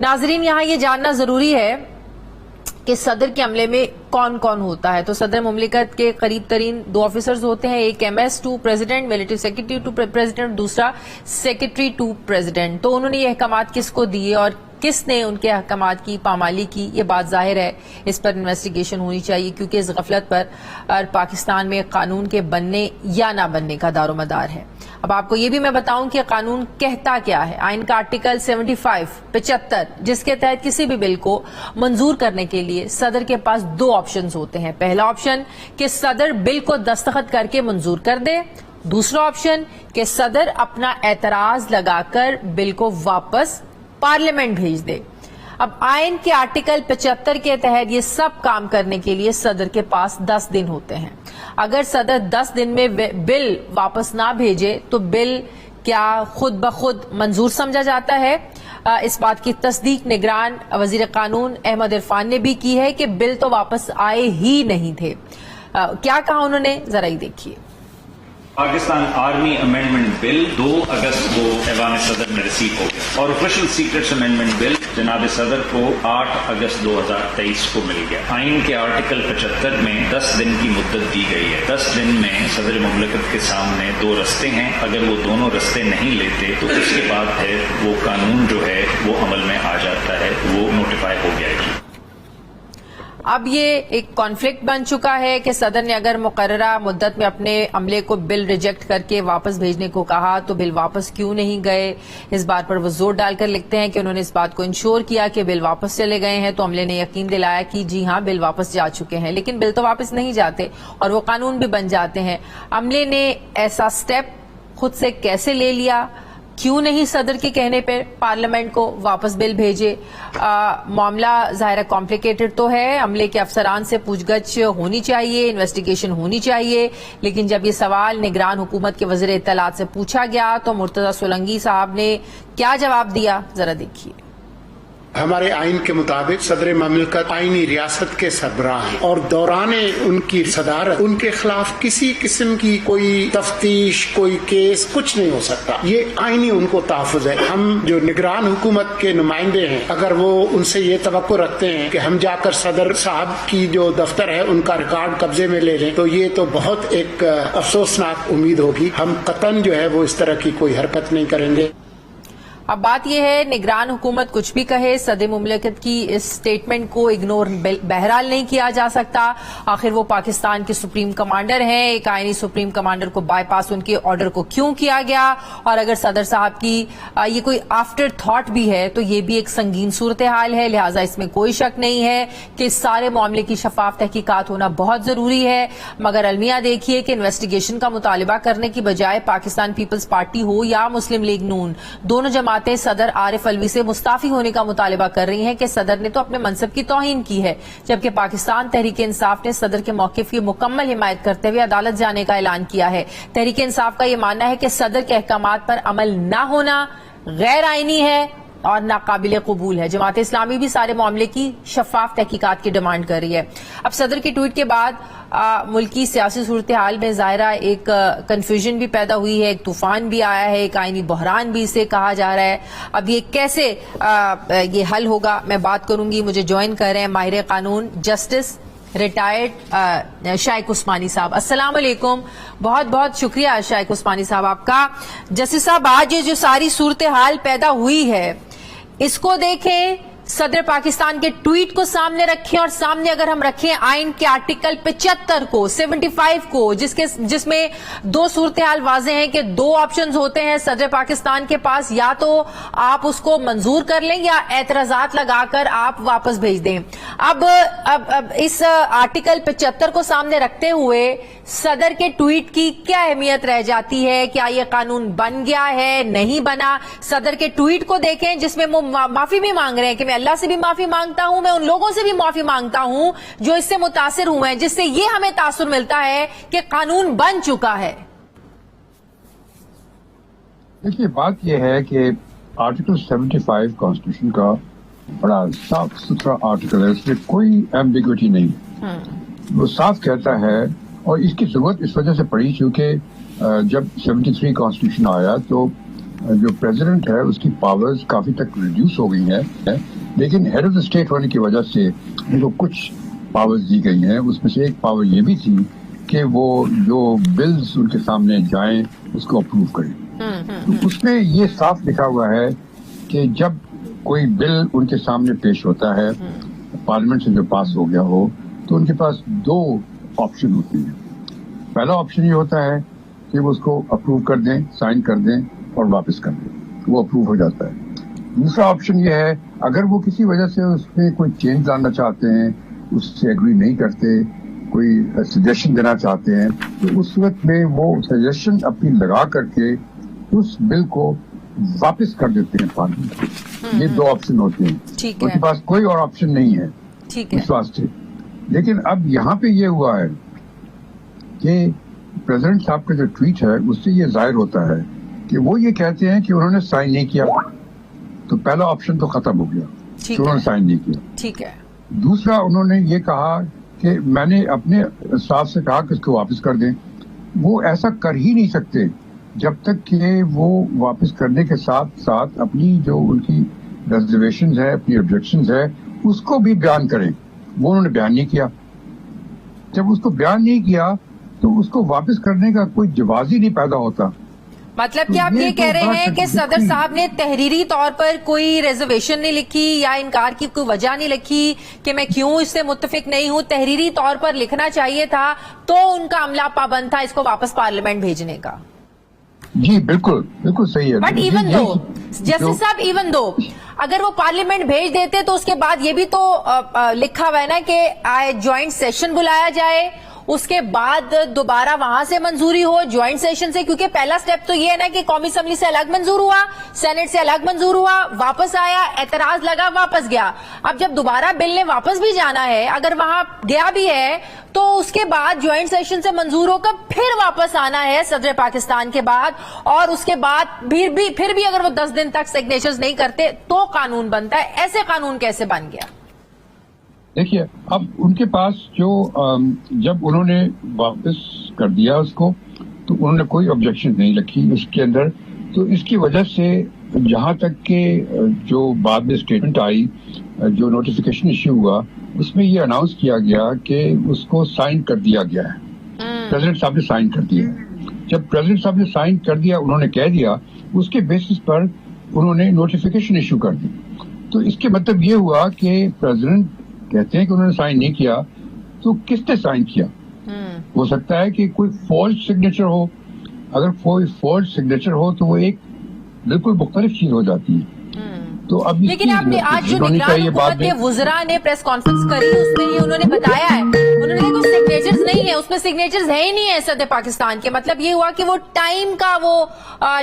ناظرین یہاں یہ جاننا ضروری ہے کہ صدر کے عملے میں کون کون ہوتا ہے. تو صدر مملکت کے قریب ترین 2 آفیسرز ہوتے ہیں, ایک MS to president, military secretary to president, دوسرا سیکرٹری ٹو پریزیڈنٹ. تو انہوں نے یہ احکامات کس کو دیے اور کس نے ان کے احکامات کی پامالی کی, یہ بات ظاہر ہے اس پر انویسٹیگیشن ہونی چاہیے, کیونکہ اس غفلت پر پاکستان میں قانون کے بننے یا نہ بننے کا دار و مدار ہے. اب آپ کو یہ بھی میں بتاؤں کہ قانون کہتا کیا ہے. آئین کا آرٹیکل 75 جس کے تحت کسی بھی بل کو منظور کرنے کے لیے صدر کے پاس 2 آپشنز ہوتے ہیں. پہلا آپشن کہ صدر بل کو دستخط کر کے منظور کر دے, دوسرا آپشن کہ صدر اپنا اعتراض لگا کر بل کو واپس پارلیمنٹ بھیج دے. اب آئین کے آرٹیکل 75 کے تحت یہ سب کام کرنے کے لیے صدر کے پاس 10 دن ہوتے ہیں. اگر صدر 10 دن میں بل واپس نہ بھیجے تو بل کیا خود بخود منظور سمجھا جاتا ہے. اس بات کی تصدیق نگران وزیر قانون احمد عرفان نے بھی کی ہے کہ بل تو واپس آئے ہی نہیں تھے. کیا کہا انہوں نے, ذرا ہی دیکھیے. پاکستان آرمی امینڈمنٹ بل 2 اگست کو ایوان صدر میں رسیو ہو گیا اور آفیشل سیکرٹس امینڈمنٹ بل جناب صدر کو 8 اگست 2023 کو مل گیا. آئین کے آرٹیکل 75 میں 10 دن کی مدت دی گئی ہے. 10 دن میں صدر مملکت کے سامنے 2 رستے ہیں. اگر وہ دونوں رستے نہیں لیتے تو اس کے بعد ہے وہ قانون جو ہے وہ عمل میں آ جاتا ہے, وہ نوٹیفائی ہو گیا ہے. اب یہ ایک کانفلکٹ بن چکا ہے کہ صدر نے اگر مقررہ مدت میں اپنے عملے کو بل ریجیکٹ کر کے واپس بھیجنے کو کہا تو بل واپس کیوں نہیں گئے. اس بات پر وہ زور ڈال کر لکھتے ہیں کہ انہوں نے اس بات کو انشور کیا کہ بل واپس چلے گئے ہیں, تو عملے نے یقین دلایا کہ جی ہاں بل واپس جا چکے ہیں. لیکن بل تو واپس نہیں جاتے اور وہ قانون بھی بن جاتے ہیں. عملے نے ایسا سٹیپ خود سے کیسے لے لیا, کیوں نہیں صدر کے کہنے پہ پارلیمنٹ کو واپس بل بھیجے. معاملہ ظاہر کمپلیکیٹڈ تو ہے, عملے کے افسران سے پوچھ گچھ ہونی چاہیے, انویسٹیگیشن ہونی چاہیے. لیکن جب یہ سوال نگران حکومت کے وزیر اطلاعات سے پوچھا گیا تو مرتضی سولنگی صاحب نے کیا جواب دیا, ذرا دیکھیے. ہمارے آئین کے مطابق صدر مملکت آئینی ریاست کے سربراہ ہیں اور دوران ان کی صدارت ان کے خلاف کسی قسم کی کوئی تفتیش, کوئی کیس, کچھ نہیں ہو سکتا. یہ آئینی ان کو تحفظ ہے. ہم جو نگران حکومت کے نمائندے ہیں اگر وہ ان سے یہ توقع رکھتے ہیں کہ ہم جا کر صدر صاحب کی جو دفتر ہے ان کا ریکارڈ قبضے میں لے لیں تو یہ تو بہت ایک افسوسناک امید ہوگی. ہم قطعاً جو ہے وہ اس طرح کی کوئی حرکت نہیں کریں گے. اب بات یہ ہے نگران حکومت کچھ بھی کہے, صدر مملکت کی اس سٹیٹمنٹ کو اگنور بہرحال نہیں کیا جا سکتا. آخر وہ پاکستان کے سپریم کمانڈر ہیں, ایک آئینی سپریم کمانڈر کو بائی پاس ان کے آرڈر کو کیوں کیا گیا. اور اگر صدر صاحب کی یہ کوئی آفٹر تھاٹ بھی ہے تو یہ بھی ایک سنگین صورتحال ہے. لہٰذا اس میں کوئی شک نہیں ہے کہ اس سارے معاملے کی شفاف تحقیقات ہونا بہت ضروری ہے. مگر المیہ دیکھیے کہ انویسٹیگیشن کا مطالبہ کرنے کی بجائے پاکستان پیپلز پارٹی ہو یا مسلم لیگ نون, دونوں جماعتیں صدر عارف الوی سے مستعفی ہونے کا مطالبہ کر رہی ہیں کہ صدر نے تو اپنے منصب کی توہین کی ہے, جبکہ پاکستان تحریک انصاف نے صدر کے موقف کی مکمل حمایت کرتے ہوئے عدالت جانے کا اعلان کیا ہے. تحریک انصاف کا یہ ماننا ہے کہ صدر کے احکامات پر عمل نہ ہونا غیر آئینی ہے اور ناقابل قبول ہے. جماعت اسلامی بھی سارے معاملے کی شفاف تحقیقات کی ڈیمانڈ کر رہی ہے. اب صدر کی ٹویٹ کے بعد ملکی سیاسی صورتحال میں ظاہرہ ایک کنفیوژن بھی پیدا ہوئی ہے, ایک طوفان بھی آیا ہے, ایک آئینی بحران بھی اسے کہا جا رہا ہے. اب یہ کیسے یہ حل ہوگا میں بات کروں گی. مجھے جوائن کر رہے ہیں ماہر قانون جسٹس ریٹائرڈ شائق عثمانی صاحب. السلام علیکم, بہت بہت شکریہ شائق عثمانی صاحب آپ کا. جسٹس صاحب آج یہ جو ساری صورتحال پیدا ہوئی ہے اس کو دیکھیں, صدر پاکستان کے ٹویٹ کو سامنے رکھیں اور سامنے اگر ہم رکھیں آئین کے آرٹیکل 75 کو 75 کو جس میں 2 صورتحال واضح ہیں کہ 2 آپشنز ہوتے ہیں صدر پاکستان کے پاس, یا تو آپ اس کو منظور کر لیں یا اعتراضات لگا کر آپ واپس بھیج دیں. اب اس آرٹیکل 75 کو سامنے رکھتے ہوئے صدر کے ٹویٹ کی کیا اہمیت رہ جاتی ہے؟ کیا یہ قانون بن گیا ہے, نہیں بنا؟ صدر کے ٹویٹ کو دیکھیں جس میں وہ معافی بھی مانگ رہے ہیں کہ میں اللہ سے بھی معافی مانگتا ہوں, میں ان لوگوں سے بھی معافی مانگتا ہوں جو اس سے متاثر ہوئے ہیں, جس سے یہ ہمیں تاثر ملتا ہے کہ قانون بن چکا ہے. دیکھیے بات یہ ہے کہ آرٹیکل 75 کانسٹیٹیوشن کا بڑا صاف ستھرا آرٹیکل ہے, اس میں کوئی ایمبیگوٹی نہیں. وہ صاف کہتا ہے, اور اس کی ضرورت اس وجہ سے پڑی کیونکہ جب 73 کانسٹیٹیوشن آیا تو جو پریزیڈنٹ ہے اس کی پاورز کافی تک ریڈیوس ہو گئی ہیں، لیکن ہیڈ آف دا اسٹیٹ ہونے کی وجہ سے ان کو کچھ پاورز دی گئی ہیں. اس میں سے ایک پاور یہ بھی تھی کہ وہ جو بلز ان کے سامنے جائیں اس کو اپروو کریں. تو اس میں یہ صاف لکھا ہوا ہے کہ جب کوئی بل ان کے سامنے پیش ہوتا ہے پارلیمنٹ سے جو پاس ہو گیا ہو تو ان کے پاس دو آپشن ہوتے ہیں. پہلا آپشن یہ ہوتا ہے کہ وہ اس کو اپروو کر دیں، سائن کر دیں اور واپس کر دیں، وہ اپروو ہو جاتا ہے. دوسرا آپشن یہ ہے اگر وہ کسی وجہ سے اس میں کوئی چینج لانا چاہتے ہیں، اس سے ایگری نہیں کرتے، کوئی سجیشن دینا چاہتے ہیں، تو اس وقت میں وہ سجیشن اپنی لگا کر کے اس بل کو واپس کر دیتے ہیں پارلیمنٹ کو. یہ دو آپشن ہوتے ہیں، ان کے پاس کوئی اور آپشن نہیں ہے اس واسطے. لیکن اب یہاں پہ یہ ہوا ہے کہ پریزیڈنٹ صاحب کا جو ٹویٹ ہے اس سے یہ ظاہر ہوتا ہے کہ وہ یہ کہتے ہیں کہ انہوں نے سائن نہیں کیا، تو پہلا آپشن تو ختم ہو گیا کہ انہوں نے سائن نہیں کیا. ٹھیک ہے. دوسرا انہوں نے یہ کہا کہ میں نے اپنے اسٹاف سے کہا کہ اس کو واپس کر دیں. وہ ایسا کر ہی نہیں سکتے جب تک کہ وہ واپس کرنے کے ساتھ ساتھ اپنی جو ان کی ریزرویشنز ہے، اپنی آبجیکشنز ہے، اس کو بھی بیان کریں. وہ انہوں نے بیان نہیں کیا. جب اس کو بیان نہیں کیا تو اس کو واپس کرنے کا کوئی جواز ہی نہیں پیدا ہوتا. مطلب کہ آپ یہ کہہ رہے ہیں کہ صدر صاحب نے تحریری طور پر کوئی ریزرویشن نہیں لکھی یا انکار کی کوئی وجہ نہیں لکھی کہ میں کیوں اس سے متفق نہیں ہوں، تحریری طور پر لکھنا چاہیے تھا تو ان کا عملہ پابند تھا اس کو واپس پارلیمنٹ بھیجنے کا. جی بالکل بالکل صحیح ہے. بٹ ایون دو جسٹس صاحب، ایون دو اگر وہ پارلیمنٹ بھیج دیتے تو اس کے بعد یہ بھی تو لکھا ہوا ہے نا کہ جوائنٹ سیشن بلایا جائے، اس کے بعد دوبارہ وہاں سے منظوری ہو جوائنٹ سیشن سے، کیونکہ پہلا سٹیپ تو یہ ہے نا کہ قومی اسمبلی سے الگ منظور ہوا، سینٹ سے الگ منظور ہوا، واپس آیا، اعتراض لگا، واپس گیا. اب جب دوبارہ بل نے واپس بھی جانا ہے، اگر وہاں گیا بھی ہے تو اس کے بعد جوائنٹ سیشن سے منظور ہو کر پھر واپس آنا ہے صدر پاکستان کے بعد، اور اس کے بعد پھر بھی اگر وہ 10 دن تک سگنیچرز نہیں کرتے تو قانون بنتا ہے. ایسے قانون کیسے بن گیا؟ دیکھیے اب ان کے پاس جو جب انہوں نے واپس کر دیا اس کو تو انہوں نے کوئی آبجیکشن نہیں رکھی اس کے اندر. تو اس کی وجہ سے جہاں تک کہ جو بعد میں اسٹیٹمنٹ آئی، جو نوٹیفیکیشن ایشو ہوا، اس میں یہ اناؤنس کیا گیا کہ اس کو سائن کر دیا گیا ہے. پریزیڈنٹ صاحب نے سائن کر دیا. جب پریزیڈنٹ صاحب نے سائن کر دیا، انہوں نے کہہ دیا، اس کے بیسس پر انہوں نے نوٹیفیکیشن ایشو کر دی. تو اس کے مطلب یہ ہوا کہ پریزیڈنٹ کہتے ہیں کہ انہوں نے سائن نہیں کیا، تو کس نے سائن کیا؟ ہو سکتا ہے کہ کوئی فالس سگنیچر ہو. اگر کوئی فالس سگنیچر ہو تو وہ ایک بالکل مختلف چیز ہو جاتی ہے. تو اب لیکن آپ نے آج جو نگران حکومت کے وزراء نے پریس کانفرنس کری اس میں ہی انہوں نے بتایا ہے، انہوں نے کوئی سگنیچرز نہیں ہے، اس میں سگنیچرز ہے ہی نہیں ہے صدر پاکستان کے. مطلب یہ ہوا کہ وہ ٹائم کا وہ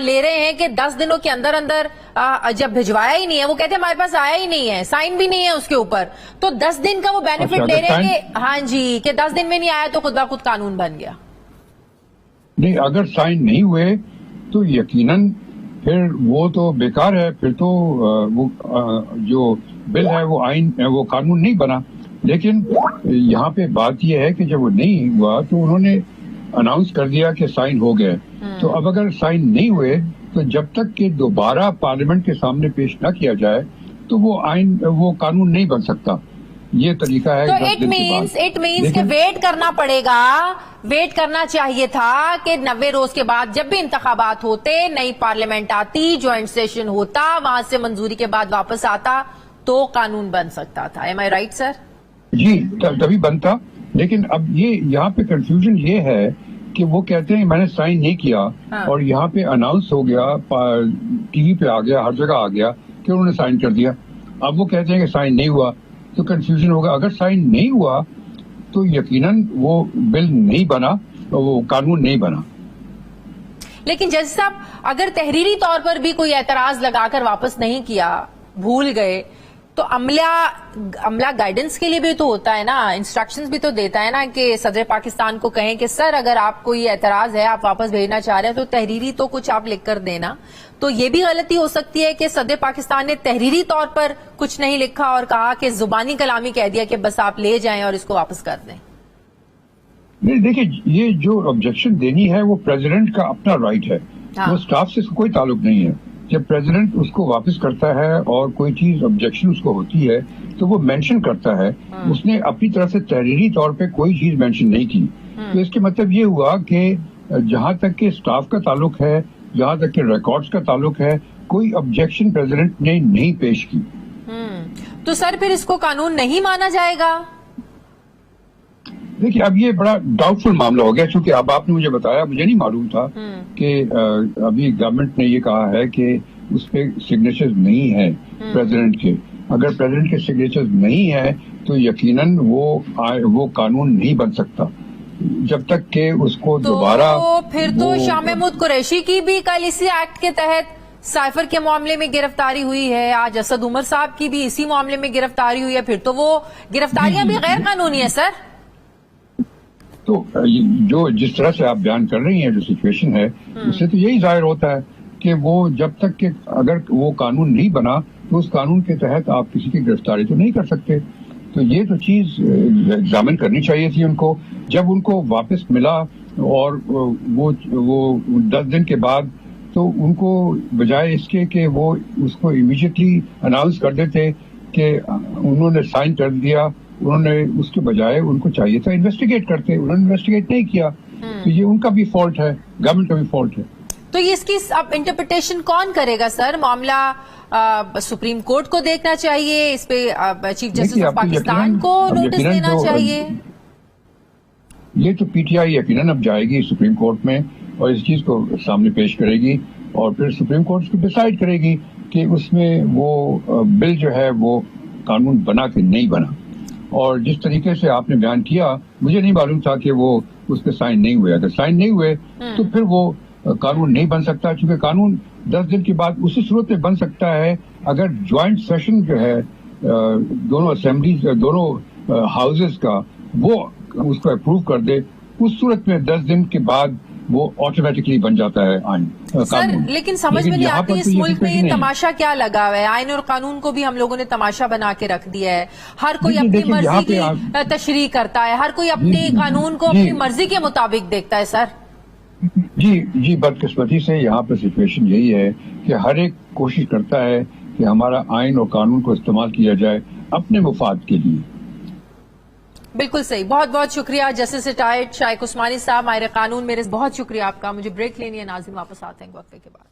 لے رہے ہیں کہ 10 دنوں کے اندر جب بھجوایا ہی نہیں ہے، وہ کہتے ہیں ہمارے پاس آیا ہی نہیں ہے، سائن بھی نہیں ہے اس کے اوپر، تو 10 دن کا وہ بینیفٹ لے رہے ہیں کہ ہاں جی کہ 10 دن میں نہیں آیا تو خود بخود قانون بن گیا. نہیں، اگر سائن نہیں ہوئے تو یقیناً پھر وہ تو بیکار ہے، پھر تو وہ جو بل ہے وہ آئین وہ قانون نہیں بنا. لیکن یہاں پہ بات یہ ہے کہ جب وہ نہیں ہوا تو انہوں نے اناؤنس کر دیا کہ سائن ہو گئے. تو اب اگر سائن نہیں ہوئے تو جب تک کہ دوبارہ پارلیمنٹ کے سامنے پیش نہ کیا جائے تو وہ قانون نہیں بن سکتا. یہ طریقہ ہے. تو اٹ مینس کہ ویٹ کرنا پڑے گا، ویٹ کرنا چاہیے تھا کہ 90 روز کے بعد جب بھی انتخابات ہوتے، نئی پارلیمنٹ آتی، جوائنٹ سیشن ہوتا، وہاں سے منظوری کے بعد واپس آتا تو قانون بن سکتا تھا. ایم آئی رائٹ سر؟ جی تبھی بنتا. لیکن اب یہاں پہ کنفیوژن یہ ہے کہ وہ کہتے ہیں میں نے سائن نہیں کیا، اور یہاں پہ اناؤنس ہو گیا، ٹی وی پہ آ گیا، ہر جگہ آ گیا کہ انہوں نے سائن کر دیا. اب وہ کہتے ہیں کہ سائن نہیں ہوا تو کنفیوژن ہوگا. اگر سائن نہیں ہوا تو یقیناً وہ بل نہیں بنا، وہ قانون نہیں بنا. لیکن جج صاحب اگر تحریری طور پر بھی کوئی اعتراض لگا کر واپس نہیں کیا، بھول گئے، تو عملہ گائیڈنس کے لیے بھی تو ہوتا ہے نا، انسٹرکشنز بھی تو دیتا ہے نا کہ صدر پاکستان کو کہیں کہ سر اگر آپ کو یہ اعتراض ہے، آپ واپس بھیجنا چاہ رہے ہیں تو تحریری تو کچھ آپ لکھ کر دینا. تو یہ بھی غلطی ہو سکتی ہے کہ صدر پاکستان نے تحریری طور پر کچھ نہیں لکھا اور کہا کہ زبانی کلامی کہہ دیا کہ بس آپ لے جائیں اور اس کو واپس کر دیں. نہیں دیکھیں، یہ جو آبجیکشن دینی ہے وہ پریزیڈنٹ کا اپنا رائٹ ہے. وہ اسٹاف سے اس کو کوئی تعلق نہیں ہے. جب پریزیڈنٹ اس کو واپس کرتا ہے اور کوئی چیز آبجیکشن اس کو ہوتی ہے تو وہ مینشن کرتا ہے. اس نے اپنی طرف سے تحریری طور پہ کوئی چیز مینشن نہیں کی. تو اس کے مطلب یہ ہوا کہ جہاں تک کہ اسٹاف کا تعلق ہے, جہاں تک کہ ریکارڈز کا تعلق ہے, کوئی آبجیکشن پریزیڈنٹ نے نہیں پیش کی. تو سر پھر اس کو قانون نہیں مانا جائے گا؟ دیکھیے اب یہ بڑا ڈاؤٹ فل معاملہ ہو گیا, چونکہ اب آپ نے مجھے بتایا, مجھے نہیں معلوم تھا کہ ابھی گورنمنٹ نے یہ کہا ہے کہ اس پہ سگنیچر نہیں ہے پریزیڈنٹ کے. اگر پریزیڈنٹ کے سگنیچر نہیں ہے تو یقیناً وہ قانون نہیں بن سکتا جب تک کہ اس کو دوبارہ. تو پھر تو شاہ محمود قریشی کی بھی کل اسی ایکٹ کے تحت سائفر کے معاملے میں گرفتاری ہوئی ہے, آج اسد عمر صاحب کی بھی اسی معاملے میں گرفتاری ہوئی ہے. پھر تو وہ گرفتاریاں بھی غیر قانونی ہیں سر. تو جو جس طرح سے آپ بیان کر رہی ہیں, جو سچویشن ہے, اس سے تو یہی ظاہر ہوتا ہے کہ وہ جب تک کہ اگر وہ قانون نہیں بنا تو اس قانون کے تحت آپ کسی کی گرفتاری تو نہیں کر سکتے. تو یہ تو چیز ایگزامن کرنی چاہیے تھی ان کو. جب ان کو واپس ملا اور وہ 10 دن کے بعد, تو ان کو بجائے اس کے کہ وہ اس کو امیڈیٹلی اناؤنس کر دیتے کہ انہوں نے سائن کر دیا, انہوں نے اس کے بجائے ان کو چاہیے تھا انویسٹیگیٹ کرتے. انہوں نے انویسٹیگیٹ نہیں کیا, تو یہ ان کا بھی فالٹ ہے, گورنمنٹ کا بھی فالٹ ہے. تو اس کی اب انٹرپریٹیشن کون کرے گا سر؟ معاملہ سپریم کورٹ کو دیکھنا چاہیے, اس پہ چیف جسٹس آف پاکستان کو نوٹس دینا چاہیے. یہ تو پی ٹی آئی یقیناً اب جائے گی سپریم کورٹ میں اور اس چیز کو سامنے پیش کرے گی, اور پھر سپریم کورٹ اس کو ڈیسائیڈ کرے گی کہ اس میں وہ بل جو ہے وہ قانون بنا کہ نہیں بنا. اور جس طریقے سے آپ نے بیان کیا, مجھے نہیں معلوم تھا کہ وہ اس پہ سائن نہیں ہوئے. اگر سائن نہیں ہوئے تو پھر وہ قانون نہیں بن سکتا, چونکہ قانون 10 دن کے بعد اسی صورت میں بن سکتا ہے اگر جوائنٹ سیشن جو ہے دونوں اسمبلیز, دونوں ہاؤسز کا, وہ اس کو اپروو کر دے. اس صورت میں 10 دن کے بعد وہ آٹومیٹکلی بن جاتا ہے آئین. سر لیکن سمجھ میں نہیں آتی اس ملک میں یہ تماشا کیا لگا ہوا ہے؟ آئین اور قانون کو بھی ہم لوگوں نے تماشا بنا کے رکھ دیا ہے. ہر کوئی اپنی مرضی کی تشریح کرتا ہے, ہر کوئی اپنے قانون کو اپنی مرضی کے مطابق دیکھتا ہے. سر جی بدقسمتی سے یہاں پہ سچویشن یہی ہے کہ ہر ایک کوشش کرتا ہے کہ ہمارا آئین اور قانون کو استعمال کیا جائے اپنے مفاد کے لیے. بالکل صحیح. بہت بہت شکریہ جسٹس ریٹائرڈ شائق عثمانی صاحب, ماہر قانون. میرے بہت شکریہ آپ کا. مجھے بریک لینی ہے ناظرین, واپس آتے ہیں وقفے کے بعد.